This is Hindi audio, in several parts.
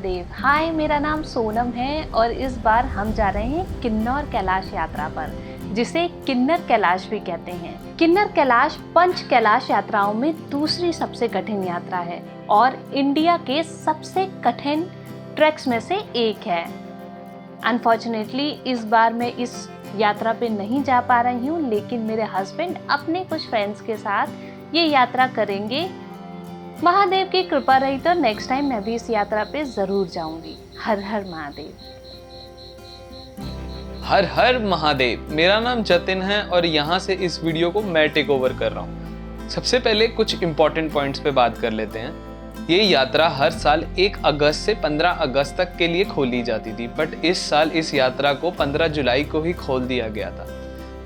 महादेव। हाय, मेरा नाम सोनम है और इस बार हम जा रहे हैं किन्नौर कैलाश यात्रा पर, जिसे किन्नर कैलाश भी कहते हैं। किन्नर कैलाश पंच कैलाश यात्राओं में दूसरी सबसे कठिन यात्रा है और इंडिया के सबसे कठिन ट्रैक्स में से एक है। अनफॉर्चुनेटली इस बार मैं इस यात्रा पे नहीं जा पा रही हूँ, लेकिन मेरे हस्बैंड अपने कुछ फ्रेंड्स के साथ ये यात्रा करेंगे। महादेव की कृपा रही तो नेक्स्ट टाइम मैं भी इस यात्रा पे जरूर जाऊंगी। हर हर महादेव। हर हर महादेव। मेरा नाम जतिन है और यहाँ से इस वीडियो को मैं टेक ओवर कर रहा हूँ। सबसे पहले कुछ इंपॉर्टेंट पॉइंट्स पे बात कर लेते हैं। ये यात्रा हर साल 1 अगस्त से 15 अगस्त तक के लिए खोली जाती थी, बट इस साल इस यात्रा को 15 जुलाई को ही खोल दिया गया था।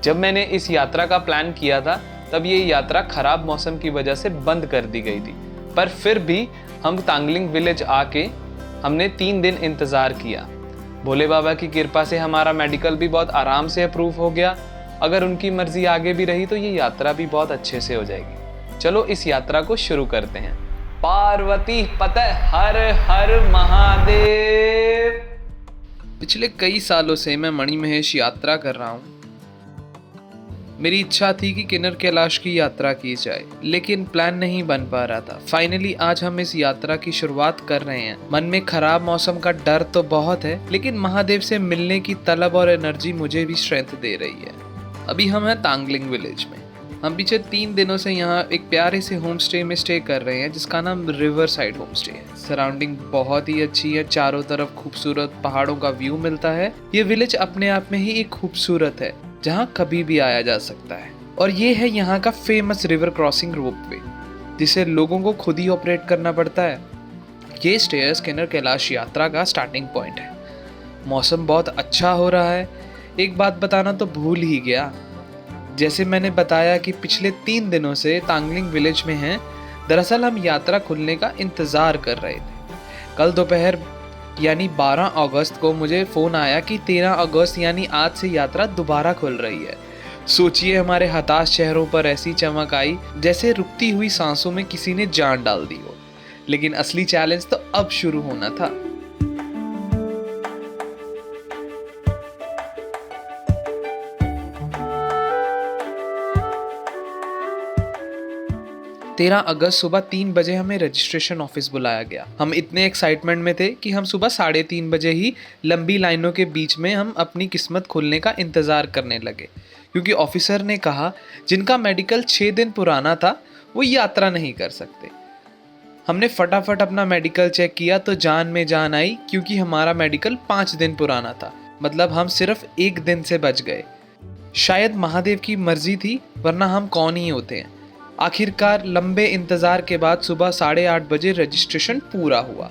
जब मैंने इस यात्रा का प्लान किया था तब ये यात्रा खराब मौसम की वजह से बंद कर दी गई थी, पर फिर भी हम तांगलिंग विलेज आके हमने 3 दिन इंतज़ार किया। भोले बाबा की कृपा से हमारा मेडिकल भी बहुत आराम से अप्रूव हो गया। अगर उनकी मर्जी आगे भी रही तो ये यात्रा भी बहुत अच्छे से हो जाएगी। चलो इस यात्रा को शुरू करते हैं। पार्वती पते हर हर महादेव। पिछले कई सालों से मैं मणिमहेश यात्रा कर रहा हूँ। मेरी इच्छा थी कि किन्नर कैलाश की यात्रा की जाए, लेकिन प्लान नहीं बन पा रहा था। फाइनली आज हम इस यात्रा की शुरुआत कर रहे हैं। मन में खराब मौसम का डर तो बहुत है, लेकिन महादेव से मिलने की तलब और एनर्जी मुझे भी स्ट्रेंथ दे रही है। अभी हम हैं तांगलिंग विलेज में। हम पीछे 3 दिनों से यहाँ एक प्यारे से होम स्टे में स्टे कर रहे हैं, जिसका नाम रिवर साइड होम स्टे है। सराउंडिंग बहुत ही अच्छी है, चारों तरफ खूबसूरत पहाड़ों का व्यू मिलता है। ये विलेज अपने आप में ही एक खूबसूरत है, जहाँ कभी भी आया जा सकता है। और ये है यहाँ का फेमस रिवर क्रॉसिंग रोपवे, जिसे लोगों को खुद ही ऑपरेट करना पड़ता है। ये स्टेयर्स किन्नर कैलाश यात्रा का स्टार्टिंग पॉइंट है। मौसम बहुत अच्छा हो रहा है। एक बात बताना तो भूल ही गया, जैसे मैंने बताया कि पिछले 3 दिनों से तांगलिंग विलेज में हैं। दरअसल हम यात्रा खुलने का इंतज़ार कर रहे थे। कल दोपहर यानी 12 अगस्त को मुझे फ़ोन आया कि 13 अगस्त यानी आज से यात्रा दोबारा खुल रही है। सोचिए, हमारे हताश चेहरों पर ऐसी चमक आई जैसे रुकती हुई सांसों में किसी ने जान डाल दी हो। लेकिन असली चैलेंज तो अब शुरू होना था। तेरह अगस्त सुबह 3 बजे हमें रजिस्ट्रेशन ऑफिस बुलाया गया। हम इतने एक्साइटमेंट में थे कि हम सुबह 3:30 बजे ही लंबी लाइनों के बीच में हम अपनी किस्मत खुलने का इंतज़ार करने लगे, क्योंकि ऑफिसर ने कहा जिनका मेडिकल 6 दिन पुराना था वो यात्रा नहीं कर सकते। हमने फटाफट अपना मेडिकल चेक किया तो जान में जान आई, क्योंकि हमारा मेडिकल 5 दिन पुराना था। मतलब हम सिर्फ 1 दिन से बच गए। शायद महादेव की मर्जी थी, वरना हम कौन ही होते हैं। आखिरकार लंबे इंतज़ार के बाद सुबह 8:30 बजे रजिस्ट्रेशन पूरा हुआ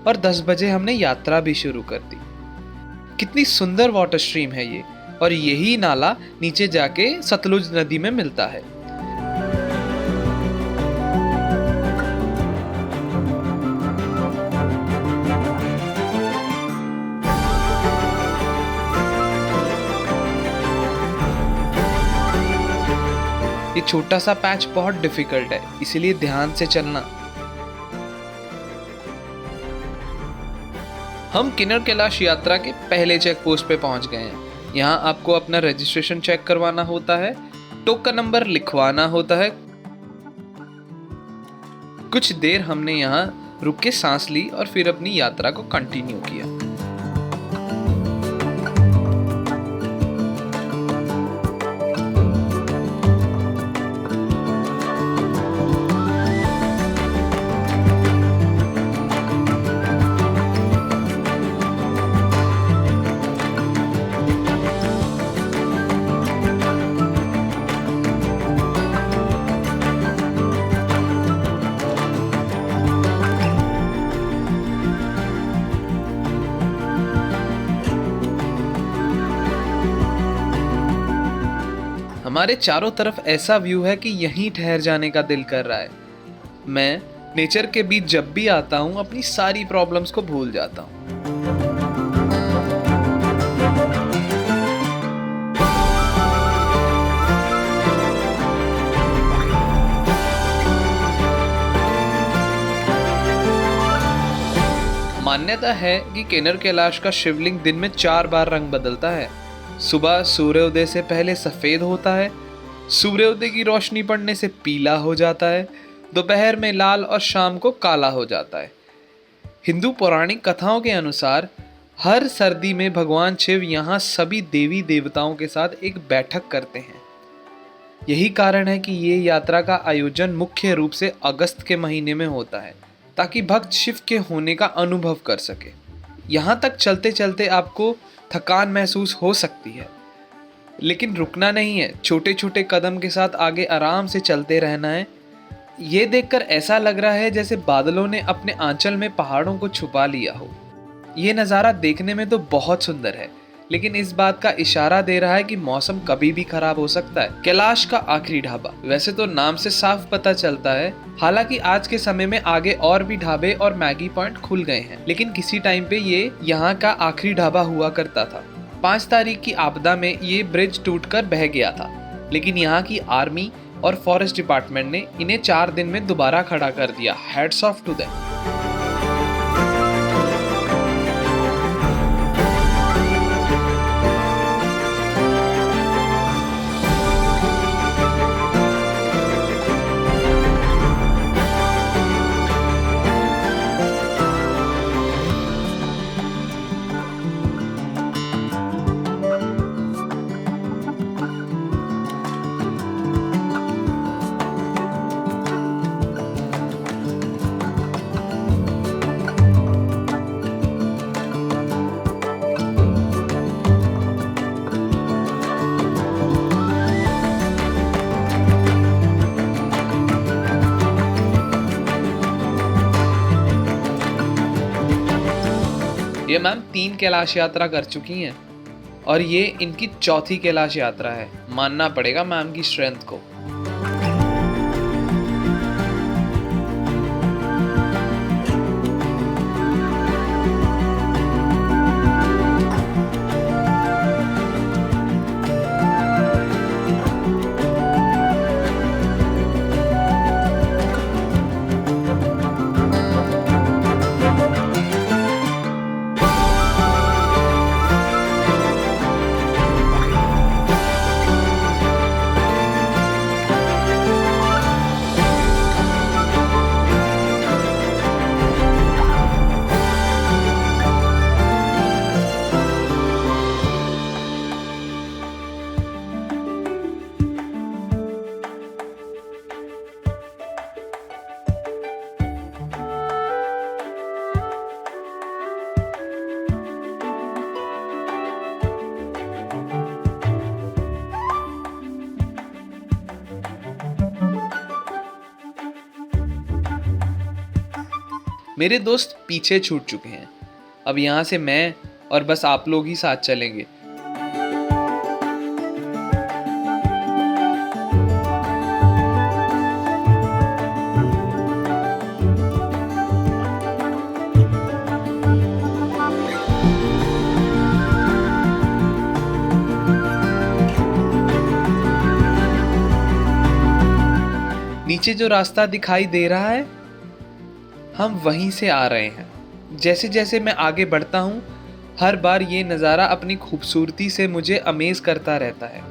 और 10 बजे हमने यात्रा भी शुरू कर दी। कितनी सुंदर वाटर स्ट्रीम है ये, और यही नाला नीचे जाके सतलुज नदी में मिलता है। ये छोटा सा पैच बहुत डिफिकल्ट है, इसीलिए ध्यान से चलना। हम किन्नर कैलाश यात्रा के पहले चेक पोस्ट पे पहुंच गए हैं। यहाँ आपको अपना रजिस्ट्रेशन चेक करवाना होता है, टोकन नंबर लिखवाना होता है। कुछ देर हमने यहाँ रुक के सांस ली और फिर अपनी यात्रा को कंटिन्यू किया। हमारे चारों तरफ ऐसा व्यू है कि यहीं ठहर जाने का दिल कर रहा है। मैं नेचर के बीच जब भी आता हूँ अपनी सारी प्रॉब्लम्स को भूल जाता हूँ। मान्यता है कि किन्नर कैलाश का शिवलिंग दिन में 4 बार रंग बदलता है। सुबह सूर्योदय से पहले सफेद होता है, सूर्योदय की रोशनी पड़ने से पीला हो जाता है, दोपहर में लाल और शाम को काला हो जाता है। हिंदू पौराणिक कथाओं के अनुसार हर सर्दी में भगवान शिव यहाँ सभी देवी देवताओं के साथ एक बैठक करते हैं। यही कारण है कि ये यात्रा का आयोजन मुख्य रूप से अगस्त के महीने में होता है, ताकि भक्त शिव के होने का अनुभव कर सके। यहाँ तक चलते चलते आपको थकान महसूस हो सकती है, लेकिन रुकना नहीं है। छोटे छोटे कदम के साथ आगे आराम से चलते रहना है। ये देखकर ऐसा लग रहा है जैसे बादलों ने अपने आंचल में पहाड़ों को छुपा लिया हो। ये नज़ारा देखने में तो बहुत सुंदर है, लेकिन इस बात का इशारा दे रहा है कि मौसम कभी भी खराब हो सकता है। कैलाश का आखिरी ढाबा, वैसे तो नाम से साफ पता चलता है। हालांकि आज के समय में आगे और भी ढाबे और मैगी पॉइंट खुल गए हैं, लेकिन किसी टाइम पे ये यहाँ का आखिरी ढाबा हुआ करता था। 5 तारीख की आपदा में ये ब्रिज टूटकर बह गया था, लेकिन यहाँ की आर्मी और फॉरेस्ट डिपार्टमेंट ने इन्हें 4 दिन में दोबारा खड़ा कर दिया। Hats off to them. ये मैम 3 कैलाश यात्रा कर चुकी हैं और ये इनकी चौथी कैलाश यात्रा है। मानना पड़ेगा मैम की स्ट्रेंथ को। मेरे दोस्त पीछे छूट चुके हैं। अब यहाँ से मैं और बस आप लोग ही साथ चलेंगे। नीचे जो रास्ता दिखाई दे रहा है, हम वहीं से आ रहे हैं। जैसे जैसे मैं आगे बढ़ता हूँ, हर बार ये नज़ारा अपनी खूबसूरती से मुझे अमेज करता रहता है।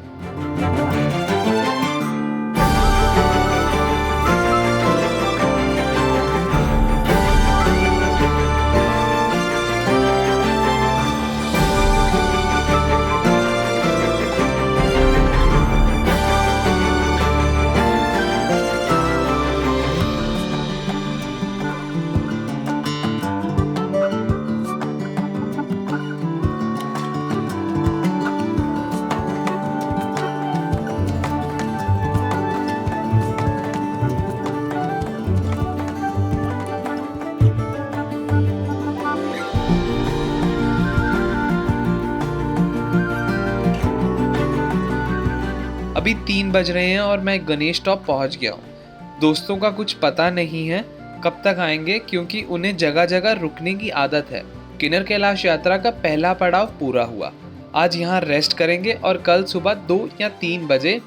अभी 3 बज रहे हैं और मैं गणेश टॉप पहुंच गया हूँ। दोस्तों का कुछ पता नहीं है कब तक आएंगे, क्योंकि उन्हें जगह जगह रुकने की आदत है। किन्नर कैलाश यात्रा का पहला पड़ाव पूरा हुआ। आज यहाँ रेस्ट करेंगे और कल सुबह 2 या 3 बजे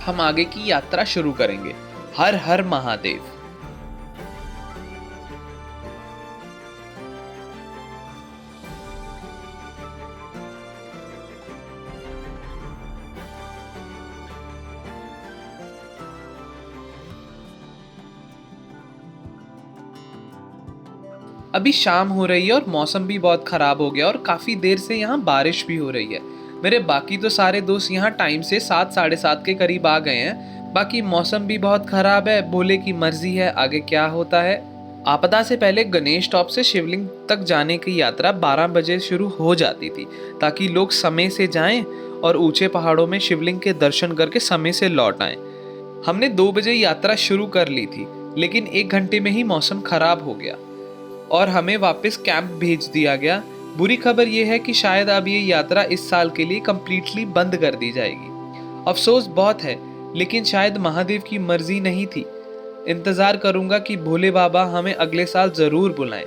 हम आगे की यात्रा शुरू करेंगे। हर हर महादेव। अभी शाम हो रही है और मौसम भी बहुत ख़राब हो गया और काफ़ी देर से यहाँ बारिश भी हो रही है। मेरे बाकी तो सारे दोस्त यहाँ टाइम से 7 साढ़े 7 के करीब आ गए हैं। बाकी मौसम भी बहुत ख़राब है, भोले की मर्जी है आगे क्या होता है। आपदा से पहले गणेश टॉप से शिवलिंग तक जाने की यात्रा 12 बजे शुरू हो जाती थी ताकि लोग समय से जाएं और ऊंचे पहाड़ों में शिवलिंग के दर्शन करके समय से लौट आएं। हमने 2 बजे यात्रा शुरू कर ली थी, लेकिन 1 घंटे में ही मौसम खराब हो गया और हमें वापस कैंप भेज दिया गया। बुरी खबर यह है कि शायद अब ये यात्रा इस साल के लिए कम्प्लीटली बंद कर दी जाएगी। अफसोस बहुत है, लेकिन शायद महादेव की मर्जी नहीं थी। इंतजार करूंगा कि भोले बाबा हमें अगले साल जरूर बुलाएं।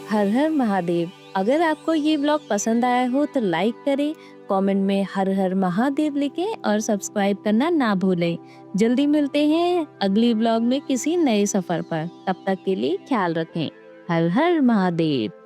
हर हर महादेव। अगर आपको ये ब्लॉग पसंद आया हो तो लाइक करें, कमेंट में हर हर महादेव लिखें और सब्सक्राइब करना ना भूलें। जल्दी मिलते हैं अगली ब्लॉग में किसी नए सफर पर। तब तक के लिए ख्याल रखें। हर हर महादेव।